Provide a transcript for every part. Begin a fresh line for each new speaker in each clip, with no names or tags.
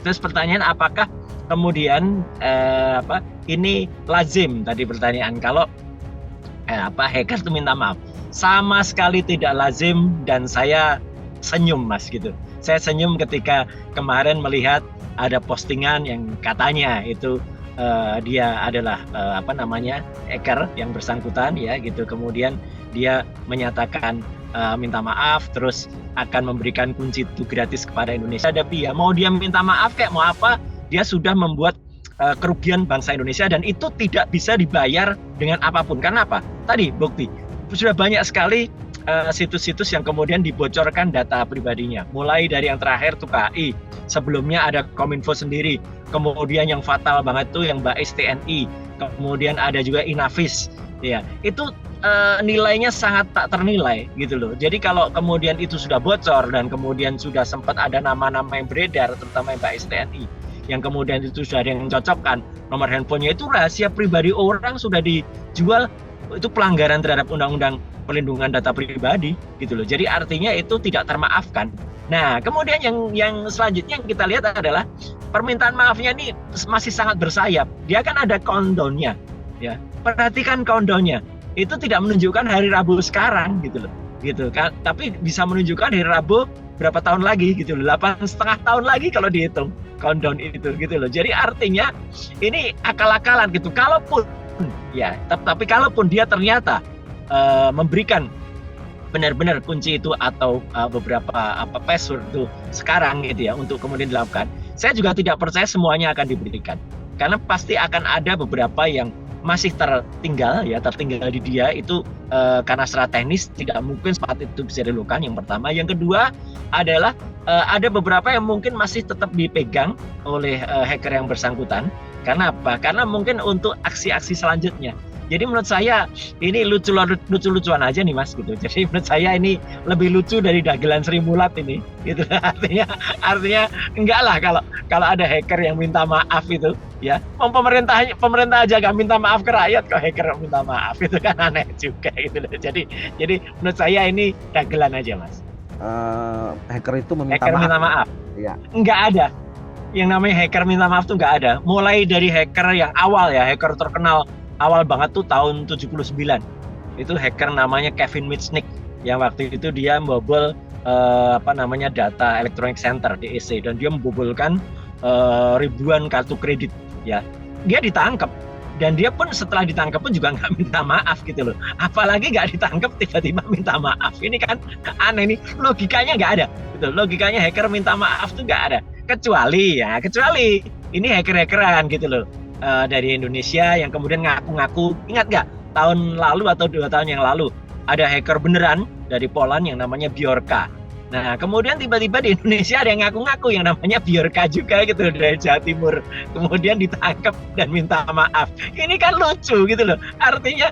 Terus pertanyaan apakah kemudian ini lazim tadi pertanyaan kalau hacker itu minta maaf. Sama sekali tidak lazim dan saya senyum Mas gitu. Saya senyum ketika kemarin melihat ada postingan yang katanya itu dia adalah hacker yang bersangkutan ya gitu. Kemudian dia menyatakan minta maaf, terus akan memberikan kunci itu gratis kepada Indonesia. Tapi ya mau dia minta maaf kayak mau apa, dia sudah membuat kerugian bangsa Indonesia dan itu tidak bisa dibayar dengan apapun. Karena apa? Tadi bukti sudah banyak sekali situs-situs yang kemudian dibocorkan data pribadinya. Mulai dari yang terakhir tuh KI, sebelumnya ada Kominfo sendiri, kemudian yang fatal banget tuh yang Bais TNI, kemudian ada juga Inavis. Ya, itu nilainya sangat tak ternilai gitu loh. Jadi kalau kemudian itu sudah bocor dan kemudian sudah sempat ada nama-nama yang beredar, terutama yang Bais TNI, yang kemudian itu sudah ada yang mencocokkan nomor handphonenya, itu rahasia pribadi orang sudah dijual, itu pelanggaran terhadap undang-undang perlindungan data pribadi gitu loh. Jadi artinya itu tidak termaafkan. Nah, kemudian yang selanjutnya yang kita lihat adalah permintaan maafnya ini masih sangat bersayap. Dia kan ada countdown-nya ya. Perhatikan countdown-nya. Itu tidak menunjukkan hari Rabu sekarang gitu loh. Gitu kan. Tapi bisa menunjukkan hari Rabu berapa tahun lagi gitu loh. 8,5 tahun lagi kalau dihitung countdown itu gitu loh. Jadi artinya ini akal-akalan gitu. Kalaupun ya, tapi kalaupun dia ternyata memberikan benar-benar kunci itu atau beberapa password itu sekarang gitu ya untuk kemudian dilakukan, saya juga tidak percaya semuanya akan diberikan, karena pasti akan ada beberapa yang masih tertinggal di dia itu karena secara teknis tidak mungkin saat itu bisa dilakukan. Yang pertama, yang kedua adalah ada beberapa yang mungkin masih tetap dipegang oleh hacker yang bersangkutan. Karena apa? Karena mungkin untuk aksi-aksi selanjutnya. Jadi menurut saya ini lucu-lucuan aja nih Mas gitu. Jadi menurut saya ini lebih lucu dari dagelan Sri Mulat ini. Gitu. Artinya enggak lah kalau ada hacker yang minta maaf itu ya. Pemerintah aja gak minta maaf ke rakyat, kok hacker minta maaf, itu kan aneh juga gitu loh. Jadi menurut saya ini dagelan aja Mas.
Hacker itu
minta maaf.
Ya.
Enggak ada. Yang namanya hacker minta maaf tuh nggak ada. Mulai dari hacker yang awal ya, hacker terkenal awal banget tuh tahun 79. Itu hacker namanya Kevin Mitnick yang waktu itu dia membobol data Electronic Center DEC, dan dia membobolkan ribuan kartu kredit ya. Dia ditangkap dan dia pun setelah ditangkap pun juga nggak minta maaf gitu loh. Apalagi nggak ditangkap tiba-tiba minta maaf. Ini kan aneh nih, logikanya nggak ada. Gitu. Logikanya hacker minta maaf tuh nggak ada. Kecuali ini hacker-hackeran gitu loh dari Indonesia yang kemudian ngaku-ngaku. Ingat nggak tahun lalu atau 2 tahun yang lalu ada hacker beneran dari Poland yang namanya Bjorka. Nah kemudian tiba-tiba di Indonesia ada yang ngaku-ngaku yang namanya Bjorka juga gitu dari Jawa Timur, kemudian ditangkap dan minta maaf. Ini kan lucu gitu loh. Artinya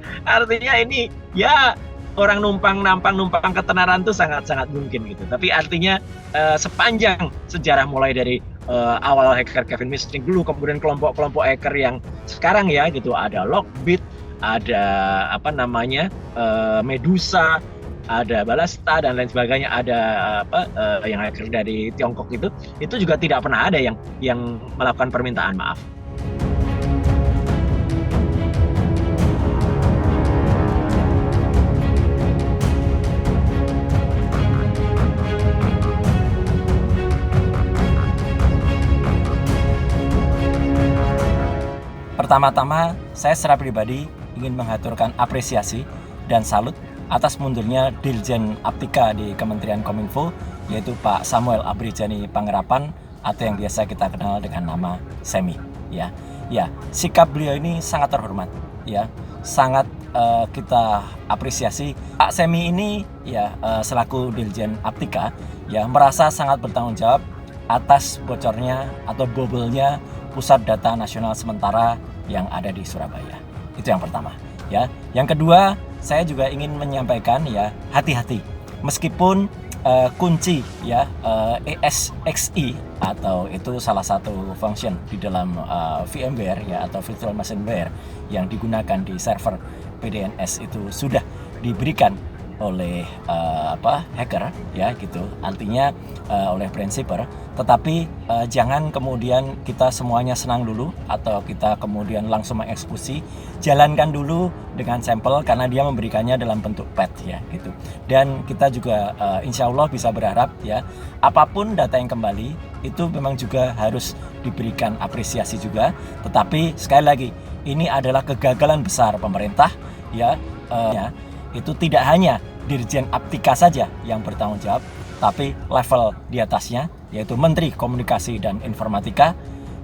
ini ya orang numpang ketenaran tuh sangat-sangat mungkin gitu. Tapi artinya sepanjang sejarah mulai dari awal hacker Kevin Mitnick dulu, kemudian kelompok-kelompok hacker yang sekarang ya gitu, ada Lockbit, ada Medusa, ada Balasta dan lain sebagainya, ada yang hacker dari Tiongkok itu juga tidak pernah ada yang melakukan permintaan maaf.
Pertama-tama, saya secara pribadi ingin mengaturkan apresiasi dan salut atas mundurnya Dirjen Aptika di Kementerian Kominfo, yaitu Pak Samuel Abrijani Panggerapan atau yang biasa kita kenal dengan nama Semi. Ya, sikap beliau ini sangat terhormat, ya, sangat kita apresiasi. Pak Semi ini ya selaku Dirjen Aptika ya merasa sangat bertanggung jawab atas bocornya atau bobolnya pusat data nasional sementara yang ada di Surabaya. Itu yang pertama ya. Yang kedua, saya juga ingin menyampaikan ya, hati-hati meskipun kunci ya ESXi atau itu salah satu function di dalam VMware ya atau virtual machineware yang digunakan di server PDNS itu sudah diberikan oleh hacker ya gitu, artinya oleh brainshipper. Tetapi jangan kemudian kita semuanya senang dulu atau kita kemudian langsung mengeksekusi. Jalankan dulu dengan sampel karena dia memberikannya dalam bentuk pad ya gitu. Dan kita juga insya Allah bisa berharap ya, apapun data yang kembali itu memang juga harus diberikan apresiasi juga. Tetapi sekali lagi, ini adalah kegagalan besar pemerintah ya. Itu tidak hanya Dirjen Aptika saja yang bertanggung jawab, tapi level di atasnya, yaitu Menteri Komunikasi dan Informatika,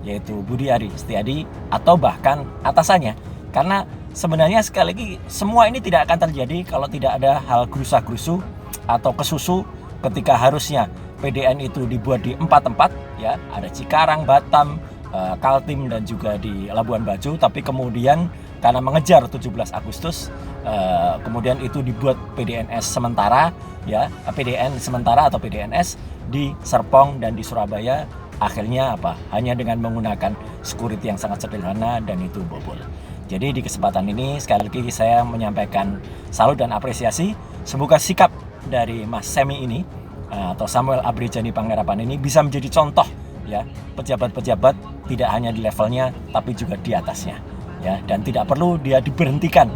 yaitu Budi Ari Setiadi, atau bahkan atasannya. Karena sebenarnya sekali lagi, semua ini tidak akan terjadi kalau tidak ada hal gerusa-gerusu atau kesusu ketika harusnya PDN itu dibuat di 4 tempat, ya, ada Cikarang, Batam, Kaltim, dan juga di Labuan Bajo, tapi kemudian karena mengejar 17 Agustus, kemudian itu dibuat PDNS sementara, ya, PDN sementara atau PDNS di Serpong dan di Surabaya. Akhirnya apa? Hanya dengan menggunakan security yang sangat sederhana dan itu bobol. Jadi di kesempatan ini sekali lagi saya menyampaikan salut dan apresiasi. Semoga sikap dari Mas Semi ini atau Samuel Abrijani Panggarapan ini bisa menjadi contoh, ya, pejabat-pejabat tidak hanya di levelnya tapi juga di atasnya, ya, dan tidak perlu dia diberhentikan